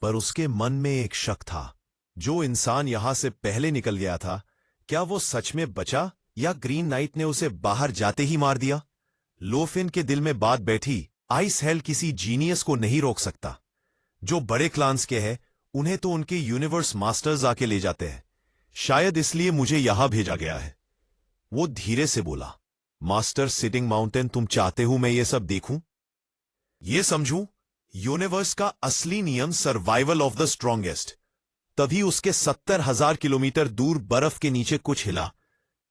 पर उसके मन में एक शक था। जो इंसान यहां से पहले निकल गया था, क्या वो सच में बचा या ग्रीन नाइट ने उसे बाहर जाते ही मार दिया? लोफिन के दिल में बात बैठी, आइस हेल किसी जीनियस को नहीं रोक सकता। जो बड़े क्लान्स के हैं, उन्हें तो उनके यूनिवर्स मास्टर्स आके ले जाते हैं। शायद इसलिए मुझे यहां भेजा गया है। वो धीरे से बोला, मास्टर सिटिंग माउंटेन, तुम चाहते हो मैं ये सब देखूं? ये समझूं? यूनिवर्स का असली नियम सर्वाइवल ऑफ द स्ट्रॉन्गेस्ट। तभी उसके 70,000 किलोमीटर दूर बर्फ के नीचे कुछ हिला।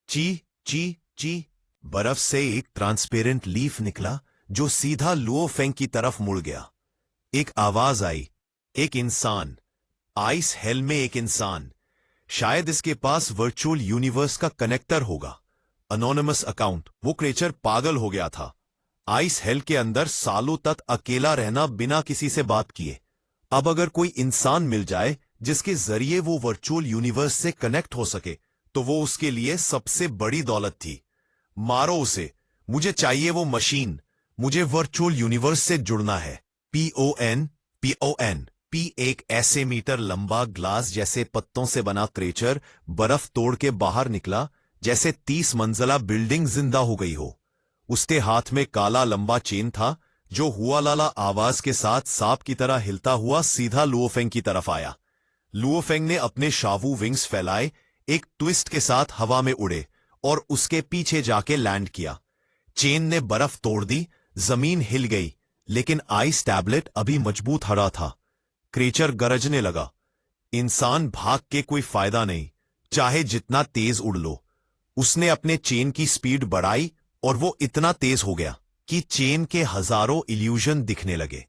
ची ची ची। बर्फ से एक ट्रांसपेरेंट लीफ निकला जो सीधा लुओ फेंग की तरफ मुड़ गया। एक आवाज आई, एक इंसान। आइस हेल में एक इंसान। शायद इसके पास वर्चुअल यूनिवर्स का कनेक्टर होगा। Anonymous account. वो क्रेचर पागल हो गया था। आइस हेल के अंदर सालों तक अकेला रहना बिना किसी से बात किए। अब अगर कोई इंसान मिल जाए जिसके जरिए वो वर्चुअल यूनिवर्स से कनेक्ट हो सके, तो वो उसके लिए सबसे बड़ी दौलत थी। मारो उसे। मुझे चाहिए वो मशीन। मुझे वर्चुअल यूनिवर्स से जुड़ना है। PON PON। पी एक ऐसे मीटर लंबा ग्लास जैसे पत्तों से बना क्रेचर बर्फ तोड़ के बाहर निकला, जैसे 30 मंजिला बिल्डिंग जिंदा हो गई हो। उसके हाथ में काला लंबा चेन था जो हुआलाला आवाज के साथ सांप की तरह हिलता हुआ सीधा लुओफेंग की तरफ आया। लुओफेंग ने अपने शावू विंग्स फैलाए, एक ट्विस्ट के साथ हवा में उड़े और उसके पीछे जाके लैंड किया। चेन ने बर्फ तोड़ दी, जमीन हिल गई, लेकिन आइस टैबलेट अभी मजबूत हरा था। क्रेचर गरजने लगा, इंसान भाग के कोई फायदा नहीं, चाहे जितना तेज उड़ लो। उसने अपने चेन की स्पीड बढ़ाई और वो इतना तेज हो गया कि चेन के हजारों इल्यूजन दिखने लगे।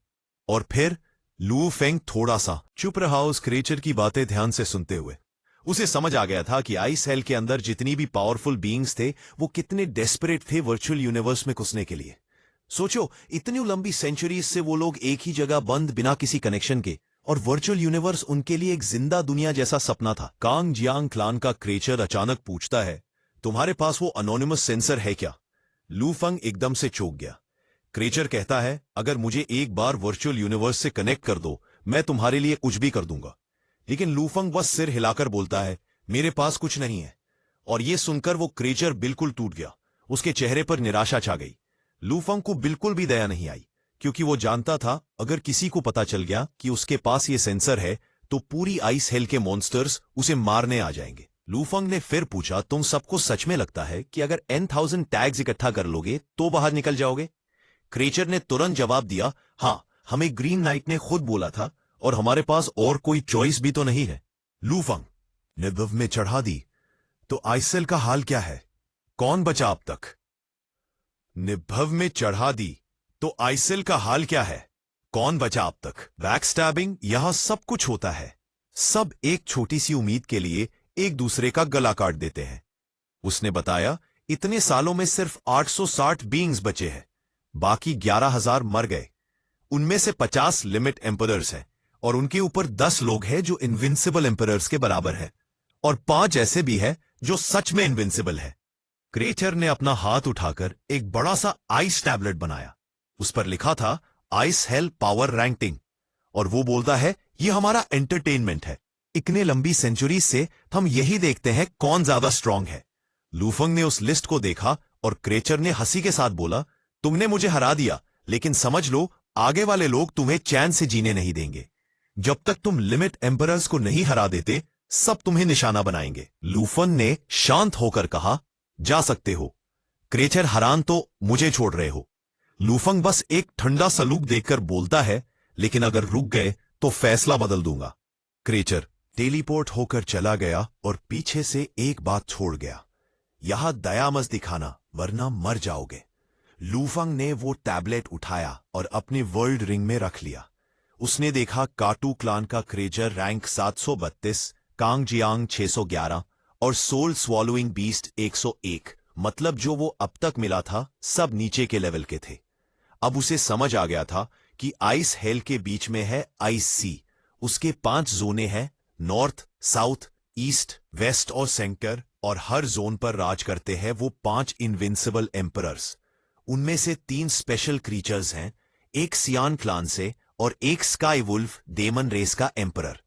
और फिर लू फेंग थोड़ा सा चुप रहा, उस क्रेचर की बातें ध्यान से सुनते हुए। उसे समझ आ गया था कि आइस हेल के अंदर जितनी भी पावरफुल बीइंग्स थे, वो कितने डेस्परेट थे वर्चुअल यूनिवर्स में घुसने के लिए। सोचो, इतनी लंबी सेंचुरीज से वो लोग एक ही जगह बंद, बिना किसी कनेक्शन के, और वर्चुअल यूनिवर्स उनके लिए एक जिंदा दुनिया जैसा सपना था। कांग जियांग क्लान का क्रेचर अचानक पूछता है, तुम्हारे पास वो अनोनिमस सेंसर है क्या? लू फंग एकदम से चौंक गया। क्रेचर कहता है, अगर मुझे एक बार वर्चुअल यूनिवर्स से कनेक्ट कर दो, मैं तुम्हारे लिए कुछ भी कर दूंगा। लेकिन लू फंग बस सिर हिलाकर बोलता है, मेरे पास कुछ नहीं है। और यह सुनकर वो क्रेचर बिल्कुल टूट गया। उसके चेहरे पर निराशा छा गई। लू फंग को बिल्कुल भी दया नहीं आई, क्योंकि वो जानता था अगर किसी को पता चल गया कि उसके पास ये सेंसर है, तो पूरी आइस हेल के मॉन्स्टर्स उसे मारने आ जाएंगे। लू फंग ने फिर पूछा, तुम सबको सच में लगता है कि अगर N,000 टैग्स इकट्ठा कर लोगे तो बाहर निकल जाओगे? क्रेचर ने तुरंत जवाब दिया, हाँ, हमें ग्रीन नाइट ने खुद बोला था, और हमारे पास और कोई चॉइस भी तो नहीं है। लू फंग ने निभव में चढ़ा दी, तो आइसेल का हाल क्या है? कौन बचा अब तक? निभव में चढ़ा दी, तो आइसेल का हाल क्या है? कौन बचा अब तक? बैकस्टैबिंग, यहां सब कुछ होता है। सब एक छोटी सी उम्मीद के लिए एक दूसरे का गला काट देते हैं। उसने बताया, इतने सालों में सिर्फ 860 बीइंग्स बचे हैं, बाकी 11,000 मर गए। उनमें से 50 लिमिट एम्परर्स हैं, और उनके ऊपर 10 लोग हैं जो इनविंसिबल एम्परर्स के बराबर है, और 5 ऐसे भी हैं जो सच में इनविंसिबल है। क्रेचर ने अपना हाथ उठाकर एक बड़ा सा आइस टैबलेट बनाया। उस पर लिखा था, आइस हेल पावर रैंकिंग। और वो बोलता है, ये हमारा एंटरटेनमेंट है। इतने लंबी सेंचुरी से हम यही देखते हैं कौन ज्यादा स्ट्रांग है। लूफंग ने उस लिस्ट को देखा और क्रेचर ने हंसी के साथ बोला, तुमने मुझे हरा दिया, लेकिन समझ लो, आगे वाले लोग तुम्हें चैन से जीने नहीं देंगे। जब तक तुम लिमिट एम्परर्स को नहीं हरा देते, सब तुम्हें निशाना बनाएंगे। लूफन ने शांत होकर कहा, जा सकते हो। क्रेचर हैरान, तो मुझे छोड़ रहे हो? लूफंग बस एक ठंडा सलूक देखकर बोलता है, लेकिन अगर रुक गए तो फैसला बदल दूंगा। क्रेचर टेलीपोर्ट होकर चला गया और पीछे से एक बात छोड़ गया, यहां दया मत दिखाना वरना मर जाओगे। लूफंग ने वो टैबलेट उठाया और अपने वर्ल्ड रिंग में रख लिया। उसने देखा, काटू क्लान का क्रेचर रैंक 732, कांग जियांग 611 और सोल स्वॉलोइंग बीस्ट 101, मतलब जो वो अब तक मिला था सब नीचे के लेवल के थे। अब उसे समझ आ गया था कि आइस हेल के बीच में है आइस सी। उसके 5 जोने हैं, नॉर्थ, साउथ, ईस्ट, वेस्ट और सेंटर, और हर जोन पर राज करते हैं वो 5 इनविंसिबल एम्परर्स। उनमें से 3 स्पेशल क्रीचर्स हैं, एक सियान क्लान से और एक स्काई वुल्फ डेमन रेस का एम्परर।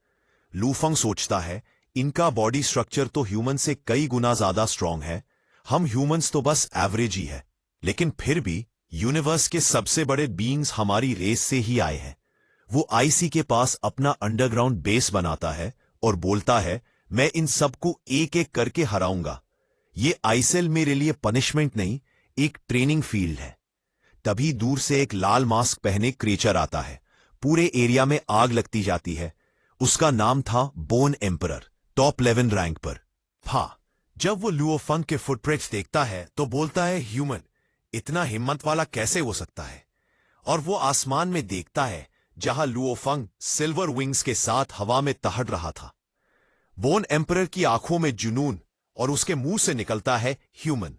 लूफंग सोचता है, इनका बॉडी स्ट्रक्चर तो ह्यूमन से कई गुना ज्यादा स्ट्रांग है, हम ह्यूमंस तो बस एवरेज ही है, लेकिन फिर भी यूनिवर्स के सबसे बड़े बीइंग्स हमारी रेस से ही आए हैं। वो आईसी के पास अपना अंडरग्राउंड बेस बनाता है और बोलता है, मैं इन सबको एक एक करके हराऊंगा। ये आईसेल मेरे लिए पनिशमेंट नहीं, एक ट्रेनिंग फील्ड है। तभी दूर से एक लाल मास्क पहने क्रीचर आता है। पूरे एरिया में आग लगती जाती है। उसका नाम था बोन एम्परर, टॉप 11 रैंक पर। हाँ, जब वो लुओफंग के फुटप्रिंट्स देखता है तो बोलता है, ह्यूमन इतना हिम्मत वाला कैसे हो सकता है? और वो आसमान में देखता है जहां लुओफंग सिल्वर विंग्स के साथ हवा में तहड़ रहा था। बोन एम्परर की आंखों में जुनून और उसके मुंह से निकलता है ह्यूमन,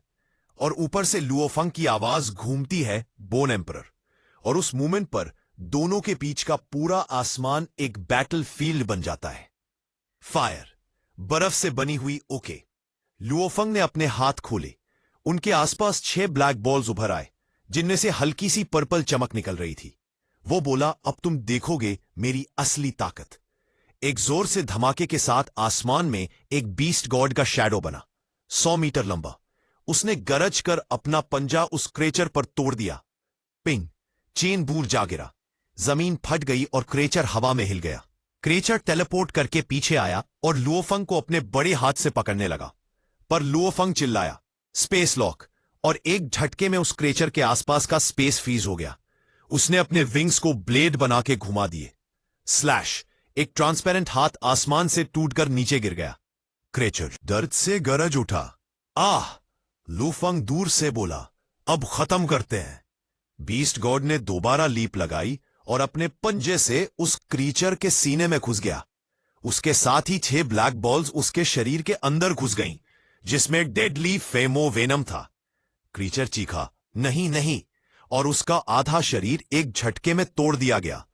और ऊपर से लुओफंग की आवाज घूमती है बोन एम्परर, और उस मूवमेंट पर दोनों के बीच का पूरा आसमान एक बैटल फील्ड बन जाता है। फायर, बर्फ से बनी हुई ओके। लुओफंग ने अपने हाथ खोले। उनके आसपास 6 ब्लैक बॉल्स उभर आए, जिनमें से हल्की सी पर्पल चमक निकल रही थी। वो बोला, अब तुम देखोगे मेरी असली ताकत। एक जोर से धमाके के साथ आसमान में एक बीस्ट गॉड का शैडो बना, 100 मीटर लंबा। उसने गरज कर अपना पंजा उस क्रेचर पर तोड़ दिया। पिंग, चेन बूर जा गिरा, जमीन फट गई और क्रेचर हवा में हिल गया। क्रेचर टेलीपोर्ट करके पीछे आया और लुओफंग को अपने बड़े हाथ से पकड़ने लगा, पर लुओफंग चिल्लाया, स्पेस लॉक, और एक झटके में उस क्रेचर के आसपास का स्पेस फ्रीज हो गया। उसने अपने विंग्स को ब्लेड बना के घुमा दिए। स्लैश, एक ट्रांसपेरेंट हाथ आसमान से टूटकर नीचे गिर गया। क्रेचर दर्द से गरज उठा। आह! लुफंग दूर से बोला, अब खत्म करते हैं। बीस्ट गॉड ने दोबारा लीप लगाई और अपने पंजे से उस क्रीचर के सीने में घुस गया। उसके साथ ही 6 ब्लैक बॉल्स उसके शरीर के अंदर घुस गईं, जिसमें डेडली फेमो वेनम था। क्रीचर चीखा, नहीं नहीं, और उसका आधा शरीर एक झटके में तोड़ दिया गया।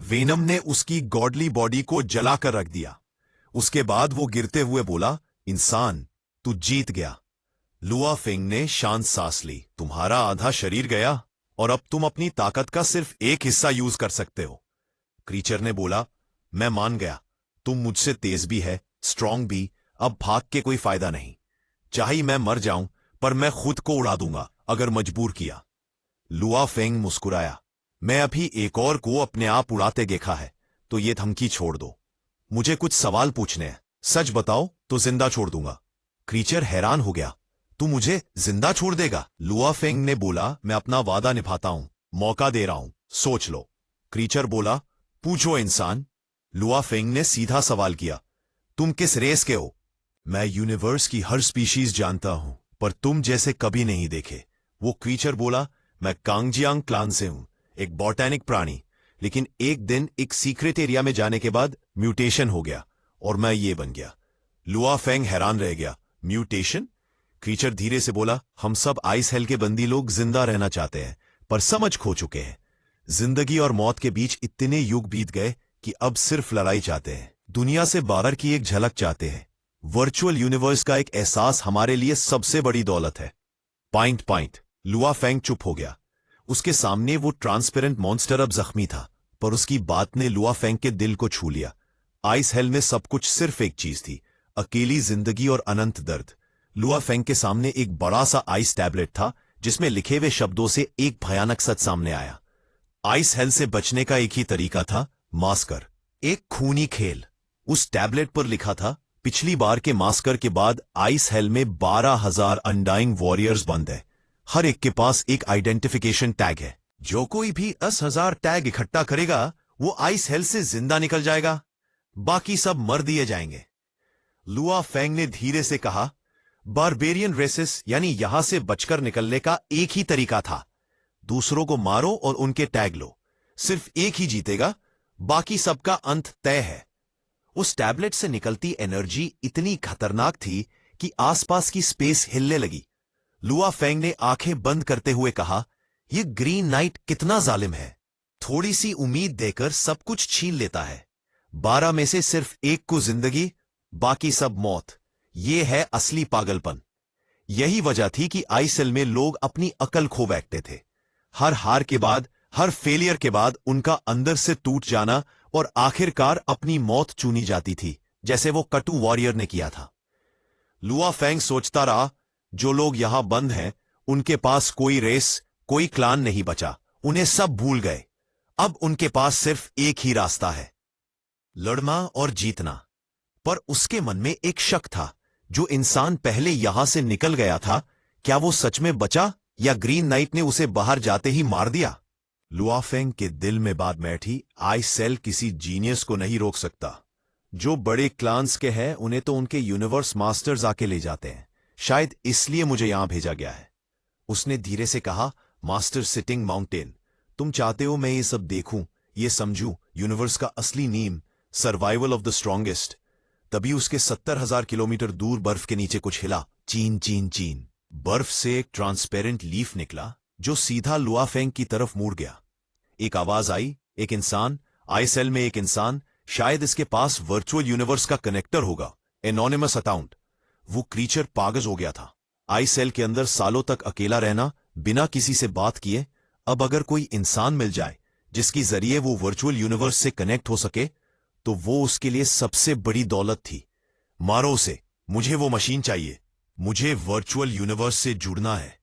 वेनम ने उसकी गॉडली बॉडी को जलाकर रख दिया। उसके बाद वो गिरते हुए बोला, इंसान, तू जीत गया। लुआफेंग ने शांत सांस ली। तुम्हारा आधा शरीर गया और अब तुम अपनी ताकत का सिर्फ एक हिस्सा यूज कर सकते हो। क्रीचर ने बोला, मैं मान गया, तुम मुझसे तेज भी है, स्ट्रांग भी, अब भाग के कोई फायदा नहीं। चाहे मैं मर जाऊं, पर मैं खुद को उड़ा दूंगा अगर मजबूर किया। लुआफेंग मुस्कुराया, मैं अभी एक और को अपने आप उड़ाते देखा है, तो ये धमकी छोड़ दो। मुझे कुछ सवाल पूछने हैं, सच बताओ तो जिंदा छोड़ दूंगा। क्रीचर हैरान हो गया, तू मुझे जिंदा छोड़ देगा? लुआफेंग ने बोला, मैं अपना वादा निभाता हूं, मौका दे रहा हूं, सोच लो। क्रीचर बोला, पूछो इंसान। लुआफेंग ने सीधा सवाल किया, तुम किस रेस के हो? मैं यूनिवर्स की हर स्पीशीज जानता हूं, पर तुम जैसे कभी नहीं देखे। वो क्रीचर बोला, मैं कांगजियांग क्लान से हूं, एक बॉटैनिक प्राणी, लेकिन एक दिन एक सीक्रेट एरिया में जाने के बाद म्यूटेशन हो गया और मैं ये बन गया। लुआफेंग हैरान रह गया, म्यूटेशन? क्रीचर धीरे से बोला, हम सब आइस हेल के बंदी लोग जिंदा रहना चाहते हैं, पर समझ खो चुके हैं। जिंदगी और मौत के बीच इतने युग बीत गए कि अब सिर्फ लड़ाई चाहते हैं, दुनिया से बाहर की एक झलक चाहते हैं। वर्चुअल यूनिवर्स का एक एहसास हमारे लिए सबसे बड़ी दौलत है। पॉइंट। लुआफेंग चुप हो गया। उसके सामने वो ट्रांसपेरेंट मॉन्स्टर अब जख्मी था, पर उसकी बात ने लुआफेंग के दिल को छू लिया। आइस हेल में सब कुछ सिर्फ एक चीज थी, अकेली जिंदगी और अनंत दर्द। लुआफेंग के सामने एक बड़ा सा आइस टैबलेट था, जिसमें लिखे हुए शब्दों से एक भयानक सच सामने आया। आइस हेल से बचने का एक ही तरीका था, मास्कर, एक खूनी खेल। उस टैबलेट पर लिखा था, पिछली बार के मास्कर के बाद आइस हेल में 12,000 अनडाइंग वॉरियर्स बंद है। हर एक के पास एक आइडेंटिफिकेशन टैग है। जो कोई भी 10,000 टैग इकट्ठा करेगा, वो आइस हेल से जिंदा निकल जाएगा, बाकी सब मर दिए जाएंगे। लुआफेंग ने धीरे से कहा, बारबेरियन रेसेस यानी यहां से बचकर निकलने का एक ही तरीका था, दूसरों को मारो और उनके टैग लो। सिर्फ एक ही जीतेगा, बाकी सबका अंत तय है। उस टैबलेट से निकलती एनर्जी इतनी खतरनाक थी कि आसपास की स्पेस हिलने लगी। लुआफेंग ने आंखें बंद करते हुए कहा, यह ग्रीन नाइट कितना जालिम है, थोड़ी सी उम्मीद देकर सब कुछ छीन लेता है। 12 में से सिर्फ एक को जिंदगी, बाकी सब मौत। यह है असली पागलपन। यही वजह थी कि आइसेल में लोग अपनी अकल खो बैठते थे। हर हार के बाद हर फेलियर के बाद उनका अंदर से टूट जाना और आखिरकार अपनी मौत चुनी जाती थी, जैसे वो कटु वॉरियर ने किया था। लुआ फेंग सोचता रहा, जो लोग यहां बंद हैं उनके पास कोई रेस, कोई क्लान नहीं बचा, उन्हें सब भूल गए। अब उनके पास सिर्फ एक ही रास्ता है, लड़ना और जीतना। पर उसके मन में एक शक था, जो इंसान पहले यहां से निकल गया था, क्या वो सच में बचा या ग्रीन नाइट ने उसे बाहर जाते ही मार दिया? लुआ फेंग के दिल में बात बैठी, आई सेल किसी जीनियस को नहीं रोक सकता। जो बड़े क्लान्स के हैं उन्हें तो उनके यूनिवर्स मास्टर्स आके ले जाते हैं, शायद इसलिए मुझे यहां भेजा गया है। उसने धीरे से कहा, मास्टर सिटिंग माउंटेन, तुम चाहते हो मैं ये सब देखूं, ये समझूं, यूनिवर्स का असली नीम, सर्वाइवल ऑफ द स्ट्रॉन्गेस्ट। तभी उसके 70,000 किलोमीटर दूर बर्फ के नीचे कुछ हिला, चीन चीन चीन। बर्फ से एक ट्रांसपेरेंट लीफ निकला जो सीधा लुआ फेंग की तरफ मुड़ गया। एक आवाज आई, एक इंसान, आई सेल में एक इंसान, शायद इसके पास वर्चुअल यूनिवर्स का कनेक्टर होगा, एनोनिमस अकाउंट। वो क्रीचर पागल हो गया था। आई सेल के अंदर सालों तक अकेला रहना, बिना किसी से बात किए। अब अगर कोई इंसान मिल जाए जिसकी जरिए वो वर्चुअल यूनिवर्स से कनेक्ट हो सके, तो वो उसके लिए सबसे बड़ी दौलत थी। मारो उसे, मुझे वो मशीन चाहिए, मुझे वर्चुअल यूनिवर्स से जुड़ना है।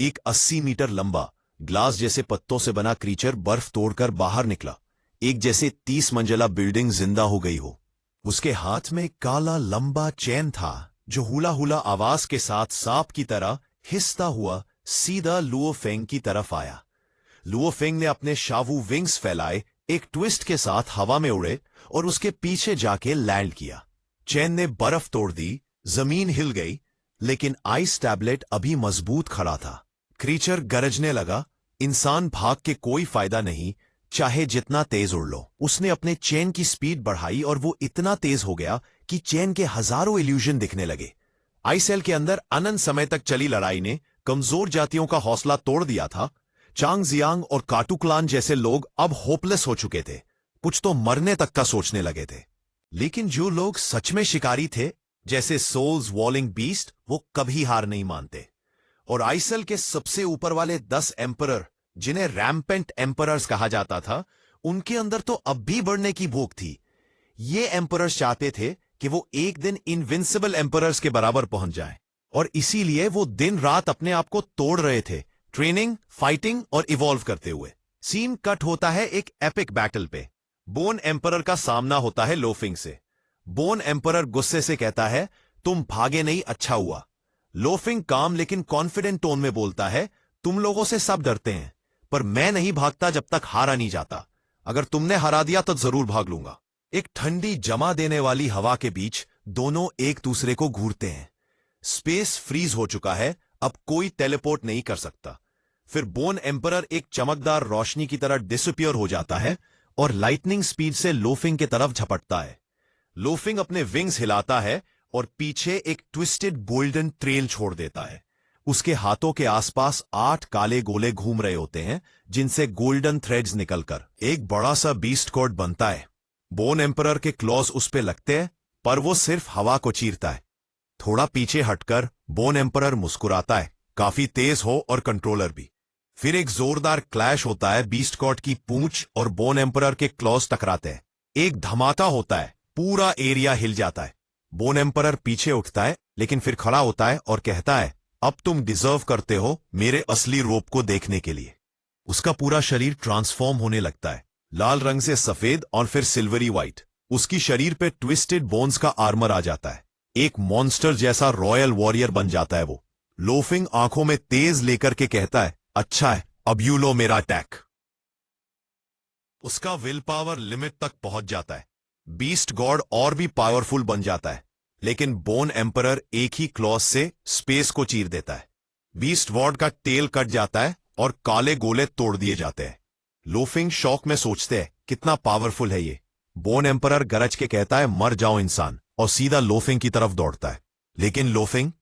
एक 80 मीटर लंबा, ग्लास जैसे पत्तों से बना क्रीचर बर्फ तोड़कर बाहर निकला, एक जैसे 30 मंजिला बिल्डिंग जिंदा हो गई हो। उसके हाथ में काला लंबा चैन था जो हुला हुला आवाज के साथ सांप की तरह हिसता हुआ सीधा लुओ फेंग की तरफ आया। लुओ फेंग ने अपने शावू विंग्स फैलाए, एक ट्विस्ट के साथ हवा में उड़े और उसके पीछे जाके लैंड किया। चैन ने बर्फ तोड़ दी, जमीन हिल गई, लेकिन आइस टैबलेट अभी मजबूत खड़ा था। क्रीचर गरजने लगा, इंसान भाग के कोई फायदा नहीं, चाहे जितना तेज उड़ लो। उसने अपने चेन की स्पीड बढ़ाई और वो इतना तेज हो गया कि चेन के हजारों इल्यूजन दिखने लगे। आईसेल के अंदर अनंत समय तक चली लड़ाई ने कमजोर जातियों का हौसला तोड़ दिया था। चांग जियांग और काटू क्लान जैसे लोग अब होपलेस हो चुके थे, कुछ तो मरने तक का सोचने लगे थे। लेकिन जो लोग सच में शिकारी थे, जैसे सोल्स वॉलिंग बीस्ट, वो कभी हार नहीं मानते। और आईसेल के सबसे ऊपर वाले 10 एम्परर, जिन्हें रैम्पेंट एम्परर्स कहा जाता था, उनके अंदर तो अब भी बढ़ने की भूख थी। ये एम्परर्स चाहते थे कि वो एक दिन इनविंसिबल एम्परर्स के बराबर पहुंच जाएं, और इसीलिए वो दिन रात अपने आप को तोड़ रहे थे, ट्रेनिंग, फाइटिंग और इवॉल्व करते हुए। सीन कट होता है एक एपिक बैटल पे। बोन एम्परर का सामना होता है लोफिंग से। बोन एम्परर गुस्से से कहता है, तुम भागे नहीं, अच्छा हुआ। लोफिंग काम लेकिन कॉन्फिडेंट टोन में बोलता है, तुम लोगों से सब डरते हैं, पर मैं नहीं भागता जब तक हारा नहीं जाता। अगर तुमने हरा दिया तो जरूर भाग लूंगा। एक ठंडी जमा देने वाली हवा के बीच दोनों एक दूसरे को घूरते हैं। स्पेस फ्रीज हो चुका है, अब कोई टेलीपोर्ट नहीं कर सकता। फिर बोन एम्परर एक चमकदार रोशनी की तरह डिसअपियर हो जाता है और लाइटनिंग स्पीड से लोफिंग की तरफ झपटता है। लोफिंग अपने विंग्स हिलाता है और पीछे एक ट्विस्टेड गोल्डन ट्रेल छोड़ देता है। उसके हाथों के आसपास 8 काले गोले घूम रहे होते हैं, जिनसे गोल्डन थ्रेड्स निकलकर एक बड़ा सा बीस्ट कॉर्ड बनता है। बोन एम्परर के क्लॉज उस पे लगते हैं, पर वो सिर्फ हवा को चीरता है। थोड़ा पीछे हटकर बोन एम्परर मुस्कुराता है, काफी तेज हो और कंट्रोलर भी। फिर एक जोरदार क्लैश होता है, बीस्ट कॉर्ड की पूंछ और बोन एम्परर के क्लॉज टकराते हैं। एक धमाका होता है, पूरा एरिया हिल जाता है। बोन एम्परर पीछे उठता है, लेकिन फिर खड़ा होता है और कहता है, अब तुम डिजर्व करते हो मेरे असली रूप को देखने के लिए। उसका पूरा शरीर ट्रांसफॉर्म होने लगता है, लाल रंग से सफेद और फिर सिल्वरी व्हाइट। उसकी शरीर पे ट्विस्टेड बोन्स का आर्मर आ जाता है। एक मॉन्स्टर जैसा रॉयल वॉरियर बन जाता है वो। लोफिंग आंखों में तेज लेकर के कहता है, अच्छा है, अब यू लो मेरा अटैक। उसका विल पावर लिमिट तक पहुंच जाता है। बीस्ट गॉड और भी पावरफुल बन जाता है, लेकिन बोन एम्परर एक ही क्लॉज से स्पेस को चीर देता है। बीस्ट वॉर्ड का टेल कट जाता है और काले गोले तोड़ दिए जाते हैं। लोफिंग शौक में सोचते हैं, कितना पावरफुल है ये। बोन एम्परर गरज के कहता है, मर जाओ इंसान, और सीधा लोफिंग की तरफ दौड़ता है। लेकिन लोफिंग